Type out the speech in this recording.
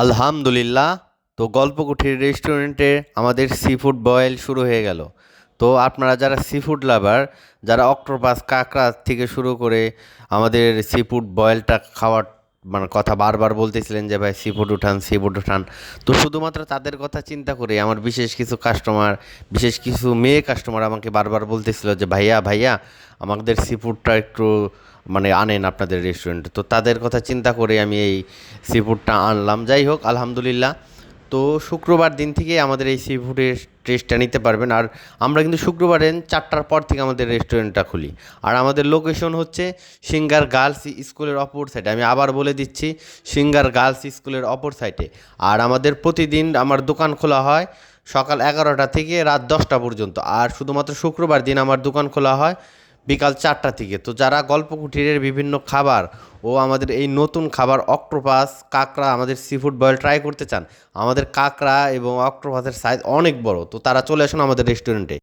আলহামদুলিল্লাহ। তো গল্পকুঠির রেস্টুরেন্টে আমাদের সি ফুড বয়েল শুরু হয়ে গেল। তো আপনারা যারা সি ফুড লাভার, যারা অক্টোপাস কাঁকড়া থেকে শুরু করে আমাদের সি ফুড বয়েলটা খাওয়ার মানে কথা বারবার বলতেছিলেন যে ভাই সি ফুড উঠান, সি ফুড উঠান। তো শুধুমাত্র তাদের কথা চিন্তা করে আমার বিশেষ কিছু কাস্টমার, বিশেষ কিছু মেয়ে কাস্টমার আমাকে বারবার বলতেছিল যে ভাইয়া ভাইয়া আমাদের সি ফুডটা একটু মানে আনেন আপনাদের রেস্টুরেন্টে। তো তাদের কথা চিন্তা করে আমি এই সি ফুডটা আনলাম। যাই হোক, আলহামদুলিল্লাহ। তো শুক্রবার দিন থেকে আমাদের এই সি ফুডের টেস্টটা নিতে পারবেন। আর আমরা কিন্তু শুক্রবার দিন 4টার পর থেকে আমাদের রেস্টুরেন্টটা খুলি। আর আমাদের লোকেশন হচ্ছে সিঙ্গার গার্লস স্কুলের অপর সাইডে। আমি আবার বলে দিচ্ছি, সিঙ্গার গার্লস স্কুলের অপর সাইডে। আর আমাদের প্রতিদিন আমার দোকান খোলা হয় সকাল 11টা থেকে রাত 10টা পর্যন্ত। আর শুধুমাত্র শুক্রবার দিন আমার দোকান খোলা হয় বিকাল 4টা থেকে। তো যারা গল্পকুটিরের বিভিন্ন খাবার ও আমাদের এই নতুন খাবার অক্টোপাস কাঁকড়া আমাদের সি ফুড বয়েল ট্রাই করতে চান, আমাদের কাঁকড়া এবং অক্টোপাসের সাইজ অনেক বড়, তো তারা চলে আসুন আমাদের রেস্টুরেন্টে।